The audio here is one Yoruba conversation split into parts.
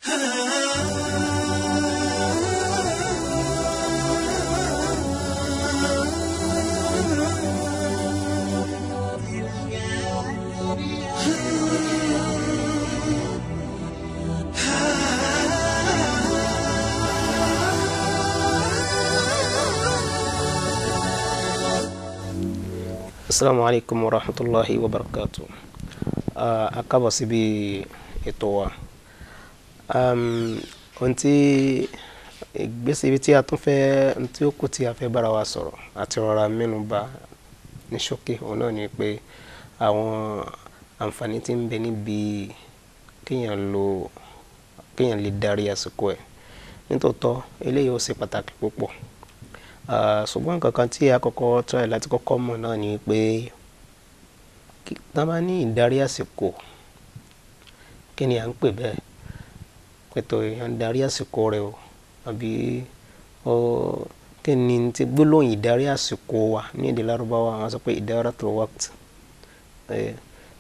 Assalamu alaikum wa rahmatullahi wa barakatuh. Akabo síbi ètò wa. Ohun tí ìgbésí ibi tí a tún fẹ́ tí ó kù tí a fẹ́ bára wa sọ̀rọ̀ àti rọra mẹ́nu bà ní ṣókí òun náà ni pé àwọn àǹfààní tí ń bẹ níbi kéèyàn lè darí àsìkò ẹ̀. Nítòótọ́ eléyìí ó ṣe pàtàkì púpọ̀. Ṣùgbọ́n nǹkan kan tí a kọ́kọ́ try láti kọ́kọ́ mọ̀ náà ni pé tá bá ní ìdarí àsìkò, kí ni à ń pè bẹ́ẹ̀? Pẹ̀tọ́ èèyàn darí àsìkò rẹ̀ o, àbí kí ni ti gbólóhùn ìdarí àsìkò wa ní èdè Lárúbáwá wọ́n sọ pé idaratul waqt.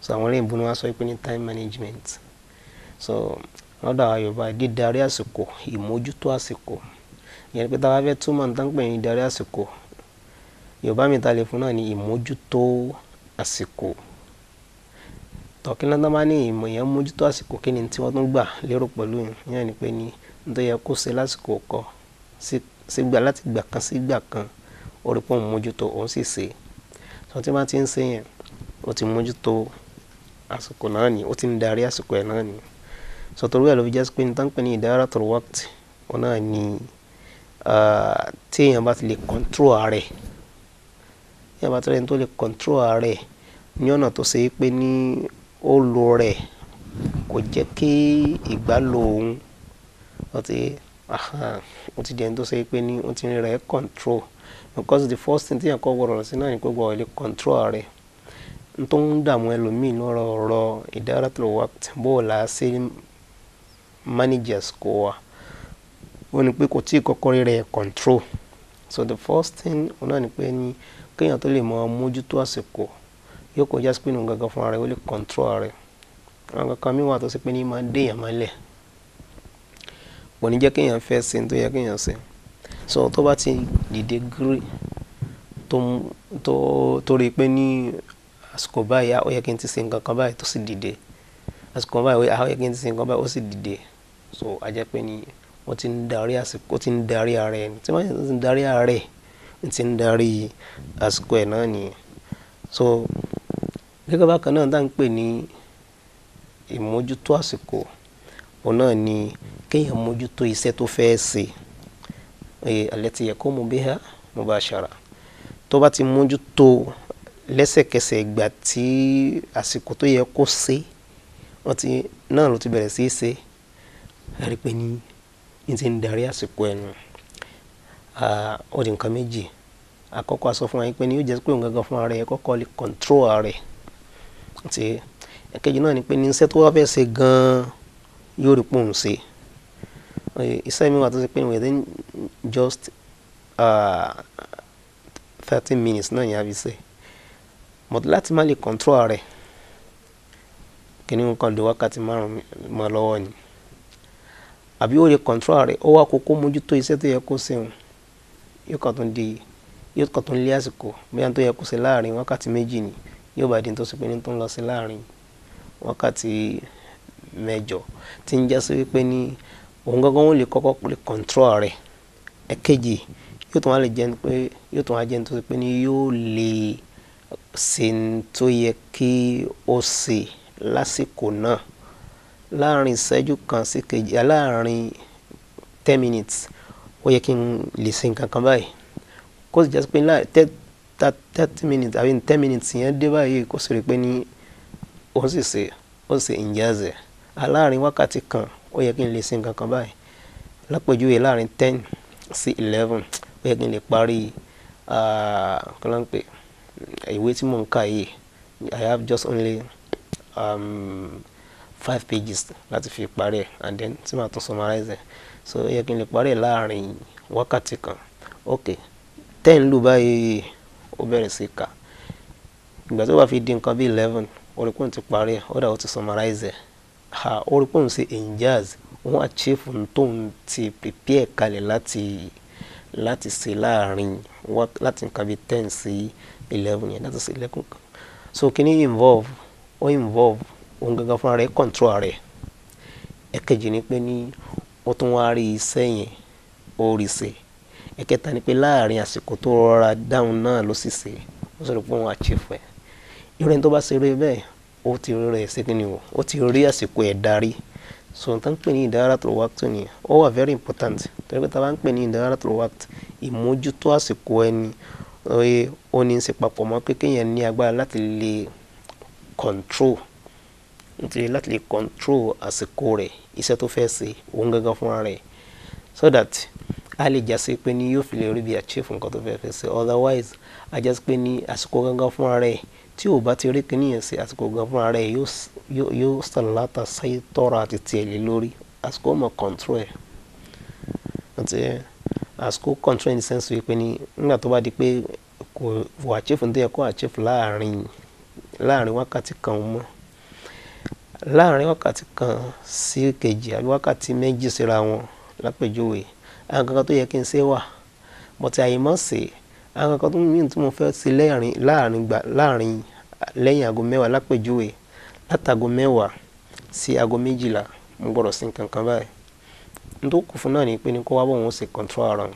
So àwọn olóyìnbó ni wọ́n sọ pé ní time management. So lọ́dọ̀ àwọn Yorùbá dídarí àsìkò, ìmójútó àsìkò. Ìyẹn pé tá bá fẹ́ túmọ̀ ní tán pé ní ìdarí àsìkò, Yorùbá mi ta lè fún náà ní ìmójútó àsìkò. Tọ́kí náà bá ní ìmọ̀ yẹn mójútó àsìkò, kí ni tí wọ́n tún gbà lérò pẹ̀lú ìyẹn ni pé ní tó yẹ kó ṣe lásìkò kọ sígbà láti gbà kan sí gbà kan orí pọ̀ mójútó òun sì ṣe. So tí wọ́n ti ń ṣe yẹn ó ti mójútó àsìkò náà ni, ó ti ń darí àsìkò ẹ̀ náà ni. So torí ẹ̀ ló fi jẹ́ pé ní tán pé ní idaratul waqt òun náà ni tí èèyàn bá ti lè control ààrẹ, èèyàn bá ti lè tó lè control ààrẹ ní ọ̀nà tó ṣe pé ní ó lo rẹ̀ kò jẹ́ kí ìgbà lo òun ó ti di ẹni tó ṣe pé ní ó ti ń rẹ̀ control, because the first thing tí èèyàn kọ́ gbọ́dọ̀ sí náà ni pé gbọ́dọ̀ lè control ààrẹ. N tó ń dààmú ẹlòmíì lọ́rọ̀ ọ̀rọ̀ idaratul waqt bó la ṣe managers kó wa wọ́n ní pé kò tí kọ́kọ́ rí rẹ̀ control. So the first thing wọ́n náà ni pé ní kéèyàn tó lè mọ mójútó àsìkò yóò kọjá sí pé nù gangan fún ara rẹ̀ ó lè control rẹ̀. Àwọn kankan mi wà tó ṣe pé ní máa dé èèyàn mọ́lẹ̀, kò ní jẹ́ kéèyàn fẹ́ ṣe tó yẹ kéèyàn ṣe. So tó bá ti dìde gírí tó rí pé ní àsìkò báyìí ó yẹ kí n ti ṣe nǹkan kan báyìí tó sì dìde, àsìkò báyìí ó yẹ kí n ti ṣe nǹkan báyìí ó sì dìde. So a jẹ́ pé ní wọ́n ti ń darí àsìkò, ó ti ń darí ara ẹ̀. Tí wọ́n ti ń darí ara ẹ̀, wọ́n ti ń darí àsìkò ẹ̀ náà nìyẹn. So gẹ́gẹ́ bákan náà tá ń pè ní ìmójútó àsìkò, òun náà ni kéèyàn mójútó iṣẹ́ tó fẹ́ ṣe. Allati yaqumu biha mubashara. Tó bá ti mójútó lẹ́sẹ̀kẹsẹ̀ ìgbà tí àsìkò tó yẹ kó ṣe, náà ló ti bẹ̀rẹ̀ sí í ṣe. A rí pé ní ti ń darí àsìkò ẹnu. Ó di nǹkan méjì. Àkọ́kọ́ a sọ fún wa pé ní yóò jẹ́ pé òun gangan fún ara ẹ̀ kọ́kọ́ lè control ara ẹ̀. Ẹ̀kejì náà ni pé ní iṣẹ́ tó wá fẹ́ ṣe gan-an yóò rí pé òun ṣe. Iṣẹ́ mi wà tó ṣe pé within just 30 minutes náà yẹn á fi ṣe. But láti má lè control ara ẹ̀, kí ni nǹkan lè wákàtí 5 mọ́ lọ́wọ́ ni. Àbí ó lè control rẹ̀ ó wá kókó mójútó iṣẹ́ tó yẹ kó ṣe òun yóò kàn tún lé àsìkò bí wọ́n tó yẹ kó ṣe láàrin wákàtí 2 ni yóò bá di tó ṣe pé ní tó ń lọ sí láàrin wákàtí 8 tí ń jẹ́ sí wípé ní òun gangan ó lè kọ́kọ́ lè control rẹ̀. Ẹ̀kejì yóò tún wá jẹ́ tó ṣe pé ní yóò lè ṣe tó yẹ kí ó ṣe lásìkò náà. Láàrin ìṣẹ́jú kan sí kejì, láàrin 10 minutes ó yẹ kí n lè ṣe nǹkan kan báyìí. Kó sì jẹ́ pé 30 minutes àbí 10 minutes yẹn dé báyìí kó sì rí pé ní ó sì ṣe ìjázẹ̀. Láàrin wákàtí kan ó yẹ kí n lè ṣe nǹkan kan báyìí. Lápèjúwe láàrin 10 sí 11 ó yẹ kí n lè parí kí ló ń pè ìwé tí mò ń kà yìí. I have just only 5 pages láti fi parí ẹ̀, and then tí màá tún summarize ẹ̀. So ó yẹ kí n lè parí ẹ̀ láàrin wákàtí kan. Okay, 10 lù báyìí ó bẹ̀rẹ̀ sí kà. Ìgbà tó bá fi di nǹkan bí 11 orí pòun ti parí ẹ̀, ó dà ó ti summarize ẹ̀. Orí pòun ṣe injaz, òun achieve tó ń ti prepare kalẹ̀ láti ṣe láàrin láti nǹkan bíi 10 sí 11 yẹn láti ṣe lẹ́kùn kan. So kíní involve òun gangan fúnra rẹ̀ control rẹ̀. Ẹ̀kejì ni pé ní ó tún wá rí iṣẹ́ yẹn ó rí ṣe. Ẹ̀kẹta ni pé láàrin àsìkò tó rọra dáhùn náà ló sì ṣe ó sọ pé òun achieve ẹ̀. Irú ẹni tó bá ṣe eré bẹ́ẹ̀ ó ti rí rẹ̀ ṣe kíni o, ó ti rí àsìkò ẹ̀ darí. So n tán pè ní idaratul waqt ni ó wà very important torí pé tá a bá ń pè ní idaratul waqt ìmójútó àsìkò ẹni ó ní í ṣe papọ̀ mọ́ pé kéèyàn ní agbára láti lè control àsìkò rẹ̀ iṣẹ́ tó fẹ́ ṣe òun gangan fúnra rẹ̀ so that a lè jásí pé ní yóò fi lè rí bí achieve nǹkan tó fẹ́ ṣe. Otherwise a jásí pé ní àsìkò gangan fúnra rẹ̀ tí ò bá ti rí kíní yẹn ṣe àsìkò gangan fúnra rẹ̀ yóò sàlátà sáyé tọ́ra àti tiẹ̀ lé lórí àsìkò mọ̀ control ẹ̀ àti àsìkò control in the sense wípé ní nígbà tó bá di pé kò achieve ní tó yẹ kó achieve láàrin wákàtí kan mọ́ láàrin wákàtí kan sí kejì àbí wákàtí méjì síra wọn lápèjúwe àwọn kankan tó yẹ kí n ṣe wà bọ́tí àyè mọ́ sí àwọn kankan tó mìíràn tí mo fẹ́ ṣe láàrin lẹ́yìn aago 10 lápèjúwe látago 10 sí aago 12 mo gbọ́dọ̀ sí nǹkan kan báyìí. N tó kù fún náà ni pé ní kó wá bóun ṣe control ara wọn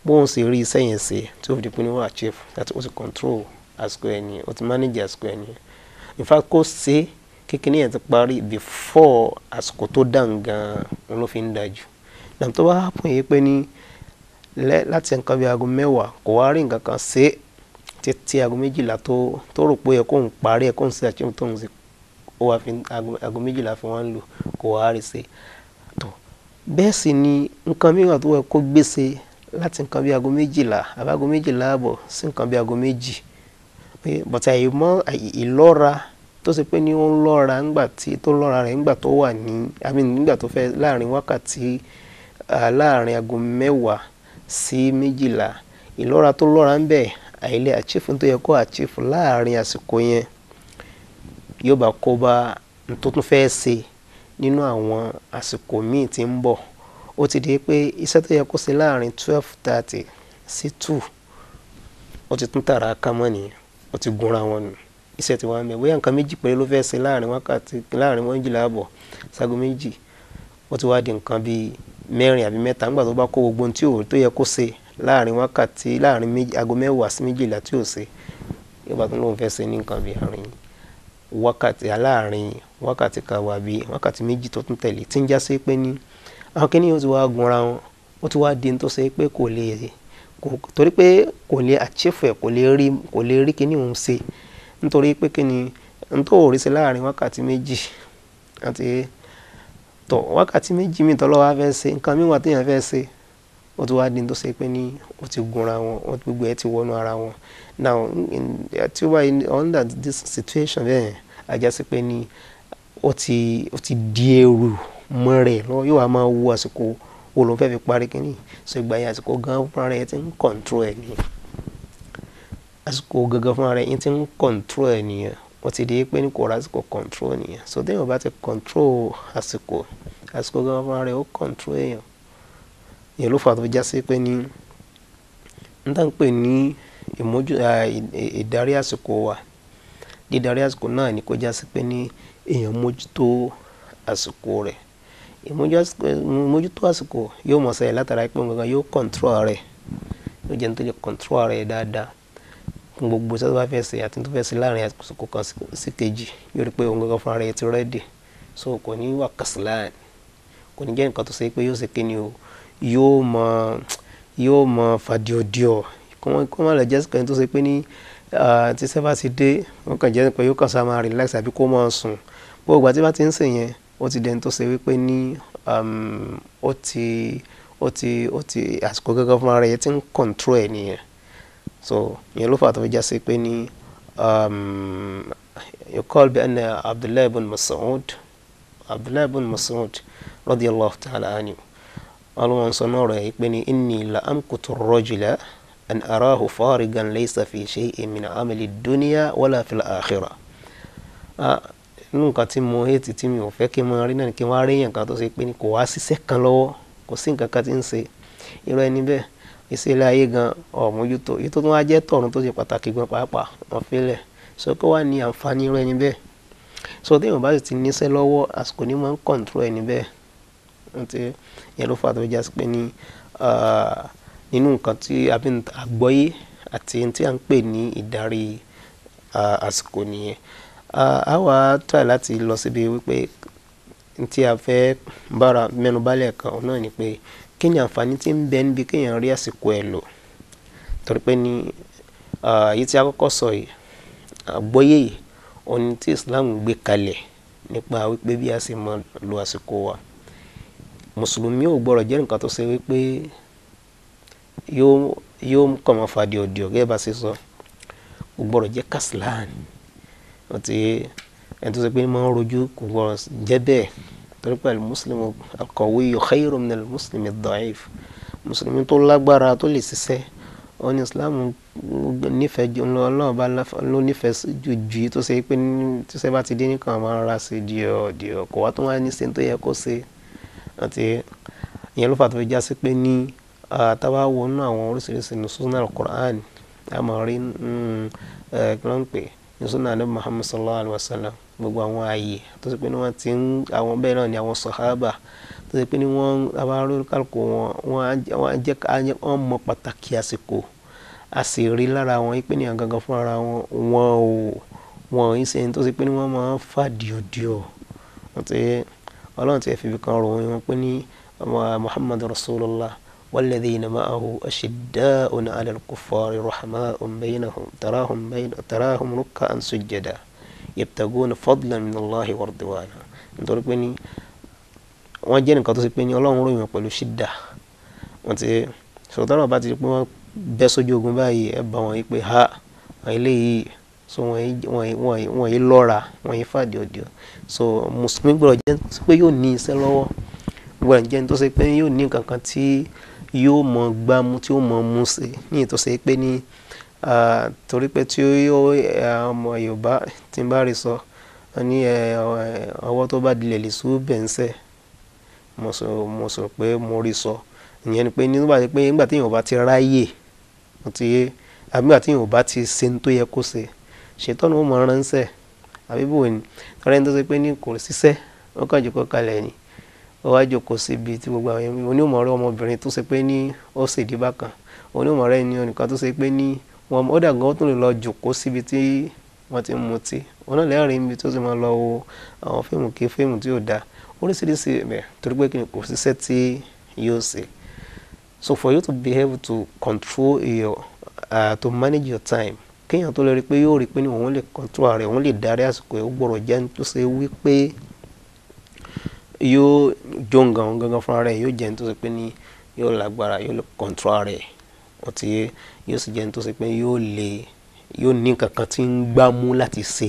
bóun ṣe rí iṣẹ́ yẹn ṣe tí ó fi di pé ní wọ́n achieve láti ó sì control àsìkò ẹni ó ti manage àsìkò ẹni. In fact kó ṣe kékeré yẹn ti parí before àsìkò tó dàn gan òun ló fi ń dájú. Nàm tó bá happen yìí pé ní láti nǹkan bí aago 10 kò wá rí nǹkan kan ṣe títí aago 12 tó rò pé kó ń parí kó ń ṣe achieve tó ń ṣe ó wá fi aago 12 fi wọ́n ń lò kò wá rí ṣe. Bẹ́ẹ̀ sì ni nǹkan mìíràn tó yẹ kó gbèsè láti nǹkan bí aago 12 àbí aago 12 àbọ̀ sí nǹkan bí aago 2 bọ̀tà ìlọ́ra tó ṣe pé ní ó ń lọ́ra nígbà tó wà ní nígbà tó fẹ́ láàrin wákàtí láàrin aago 10 sí 12 ìlọ́ra tó lọ́ra ń bẹ̀ àìlè achieve tó yẹ kó achieve láàrin àsìkò yẹn yóò bá kó bá tó tún fẹ́ ṣe nínú àwọn àsìkò míì tí ń bọ̀. Ó ti di pé iṣẹ́ tó yẹ kó ṣe láàrin 12:30 sí 2 ó ti tún tààrà ká mọ́ nìyẹn ó ti gúnra wọn nù iṣẹ́ tí wọ́n ń bẹ̀ bóyá nǹkan méjì péré ló fẹ́ ṣe láàrin wọ́n jìlá àbọ̀ ságo méjì ó ti wá di nǹkan bíi 4 àbí 3 nígbà tó bá kó gbogbo ohun tó yẹ kó ṣe láàrin aago 10 sí 12 tí ò ṣe yóò bá tún lóun fẹ́ ṣe ní nǹkan bíi láàrin wákàtí kan wà bí wákàtí méjì tó tún tẹ̀lé tí ń já sí pé ní àwọn kìíní ó ti wá gunra wọn ó ti wá di tó ṣe pé torí pé kò lè achieve kò lè rí kíní òun ṣe nítorí pé kíní n tó rí ṣe láàrin wákàtí méjì àti wákàtí méjì mi tọ́lọ́ wá fẹ́ ṣe nǹkan mìíràn téèyàn fẹ́ ṣe ó ti wá di tó ṣe pé ní ó ti gunra wọn gbogbo ẹ̀ ti wọnú ara wọn. Now tí ó bá under this situation bẹ́ẹ̀ àjásí pé ní ó ti di ẹrù mọ́ rẹ̀ lọ́wọ́ yóò wá máa wo àsìkò wo ló fẹ́ fi parí kínní so ìgbà yẹn àsìkò gan fúnra rẹ̀ ti ń control ẹ̀ nìyẹn àsìkò gangan fúnra rẹ̀ ti ń control ẹ̀ nìyẹn ó ti di pé ní kò rásìkò control nìyẹn so téèyàn bá ti control àsìkò gan fúnra rẹ̀ ó control èèyàn yẹn ló fà tó já sí pé ní n tá ń pè ní ìdarí àsìkò wa dídarí àsìkò náà ni kó já sí pé ní èèyàn mójútó àsìkò rẹ̀ ìmójútó àsìkò yóò mọ̀ sẹ́yìn látara pé òun gangan yóò control rẹ̀ yóò jẹ́ nítorí control rẹ̀ dáadáa fún gbogbo iṣẹ́ tó bá fẹ́ ṣe àti tó fẹ́ ṣe láàrin àsìkò kan sí kejì yóò rí pé òun gangan fúnra rẹ̀ ti ready so kò ní wà kàṣíláàn kò ní jẹ́ nǹkan tó ṣe pé yóò ṣe kíni o yóò mọ fàdíọ̀díọ̀ kó má lọ jẹ́ sí kan tó ṣe pé ní tí sẹ́fà ti dé wọ́n kàn jẹ́ pé yóò kàn sá máa relax àbí kó máa sùn gbogbo ìgbà tí bá ti ń sè yẹn ó ti dẹni tó ṣe wípé ní ó ti àsìkò gángan fúnra rẹ̀ yẹn ti ń control ẹ̀ nìyẹn so ìyẹn ló fà tó fi já sí pé ní يقال بأن عبد الله بن مسعود رضي الله تعالى عنه قالوا عن صنوره يقبني إني لأمقت الرجل أن أراه فارغا ليس في شيء من عمل الدنيا ولا في الآخرة inú nǹkan tí mo hate tí mi ò fẹ́ kí n máa rí náà ni kí n wá rí èèyàn kan tó ṣe pé ní kò wá ṣiṣẹ́ kan lọ́wọ́ kò sí nǹkan kan tí ń ṣe irú ẹni bẹ́ẹ̀ iṣẹ́ ilé ayé gan ọ̀mójútó èyí tó tún wá jẹ́ tọ̀run tó ṣe pàtàkì gan pàápàá wọ́n fílẹ̀ so kó wá ní àǹfààní irú ẹni bẹ́ẹ̀ so téèyàn bá sì ti níṣẹ́ lọ́wọ́ àsìkò ní máa ń control ẹni bẹ́ẹ̀ ntí yẹn ló fà tó já sí pé ní nínú nǹkan tí àgbọ́yé àti tí à ń pè ní ìdarí àsìkò nìyẹn a wá try láti lọ síbi wípé tí a fẹ́ bára mẹ́nu bálẹ̀ kan náà ni pé kí ni àǹfààní tí ń bẹ níbi kéèyàn rí àsìkò ẹ̀ lò torí pé ní èyí tí a kọ́kọ́ sọ yìí àgbọ́yé yìí ohun tí Islam gbé kalẹ̀ nípa wípé bí a ṣe máa lo àsìkò wa mùsùlùmí ò gbọ́dọ̀ jẹ́ nǹkan tó ṣe wípé yóò kàn máa fàdí ọ̀dìọ̀ gẹ́gẹ́ bá ṣe sọ kò gbọ́dọ̀ jẹ́ kásìláàn àti ẹni tó ṣe pé máa ń rojú kò gbọ́dọ̀ jẹ́ bẹ́ẹ̀ torí pé al-muslimu al-qawiyyu khayrun min al-muslimi ad-da'if mùsùlùmí tó lágbára tó lè ṣiṣẹ́ ó ní Islam nífẹ̀ẹ́ jù Ọlọ́run bá ló nífẹ̀ẹ́ jù tó ṣe pé tíṣẹ́ bá ti dé nìkan máa ń ra sí díọ̀ kò wá tó wá ní ṣe tó yẹ kó ṣe àti ìyẹn ló fà tó fi já sí pé ní tábà wọnú àwọn oríṣiríṣi nùsùnà al-Qur'an a máa rí kí ló ń pè nùsùnà Ànábì Muhammad sallallahu alaihi wasallam gbogbo àwọn ààyè tó ṣe pé ní wọ́n ti ń àwọn bẹ́ẹ̀ náà ni àwọn sàhábà tó ṣe pé ní wọ́n abáwọ́ kálukú wọ́n mọ pàtàkì àsìkò a sì rí lára wọn pé ní àgangan fún ara wọn ò ń ṣe tó ṣe pé ní wọ́n máa ń fà díọ̀díọ̀ ọlọ́run ti fi kan rò wọn pé ní Muhammad rasulullah walladhina ma'ahu ashidda'un 'ala al-kuffari rahama'un baynahum tarahum ruk'an sujjada yabtaguna fadlan min Allahi wa ridwana nítorí pé ní wọ́n jẹ́ nǹkan tó ṣe pé ní ọlọ́run ròyìn wọn pẹ̀lú ṣídà wọ́n ti sọ̀tọ́rọ̀ bá ti pé wọ́n bẹ́ sójú ogun báyìí ẹ bá wọn yí pé ha eléyìí so wọ́n yí lọ́ra wọ́n yí fàdí ọ̀dìọ̀ so mùsùlùmí gbọ́dọ̀ jẹ́ pé yóò ní iṣẹ́ lọ́wọ́ gbọ́dọ̀ jẹ́ tó ṣe pé yóò ní nǹkan kan tí yóò mọ gbámú tí yóò mọ mú sí ní ètò ṣe pé ní torí pé tí ọmọ Yorùbá tí ń bá rí sọ ní ọwọ́ tó bá dilẹ̀ lè sú bẹ̀ǹsẹ̀ mo sọ pé mo rí sọ ìyẹn ni pé nígbà tí èèyàn bá ti ráyè àbí nígbà tí èèyàn bá ti ṣe tó yẹ kó ṣe ṣètọ́nù ó mọ ránṣẹ́ àbí bò ní tọ́lá ẹni tó ṣe pé ní kò ṣiṣẹ́ ó kàn jókòó kalẹ̀ ni ó wá jókòó síbi tí gbogbo àwọn onímọ̀ ọ̀rẹ́ ọmọbìnrin tó ṣe pé ní ó ṣèdí bákan onímọ̀ ọ̀rẹ́ ni onìkan tó ṣe pé ní wọn ó dàgbọ́n ó tún lè lọ jókòó síbi tí wọ́n ti ń mutí wọn náà lẹ́rìn ibi tó ti máa lọ wo àwọn fíìmù tí ò dáa oríṣiríṣi ẹ̀ torí pé kò ṣiṣẹ́ tí yóò ṣe. So for you to be able to control to manage your time kéèyàn tó lè rí pé yóò rí pé ní òun lè control rẹ̀ òun lè darí àsìkò ẹ̀ ó gbọ́dọ̀ jẹ́ tó ṣe wípé yóò jó gangan fúnra rẹ̀ yóò jẹ́ tó ṣe pé ní yóò lágbára yóò lè control rẹ̀ ọtí yóò sì jẹ́ tó ṣe pé yóò ní nǹkan kan tí ń gbámú láti ṣe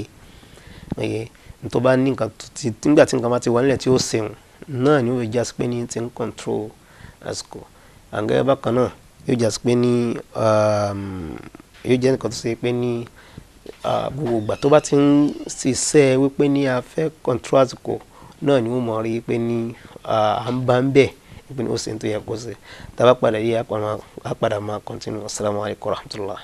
tó bá ní nǹkan nígbà tí nǹkan bá ti wà nílẹ̀ tí ó ṣeun náà ni ó já sí pé ní ti ń control àsìkò àgẹ́ bákan náà yóò já sí pé ní yóò jẹ́ nǹkan tó ṣe pé ní gbogbo ìgbà tó bá ti ń ṣiṣẹ́ wípé ní a fẹ́ control àsìkò náà ni ó mọ̀ rí pé ní à ń bá ń bẹ̀ pé ní ó ṣe tó yẹ kó ṣe tá a bá padà yí a padà máa continue. Assalamu alaikum warahmatullah.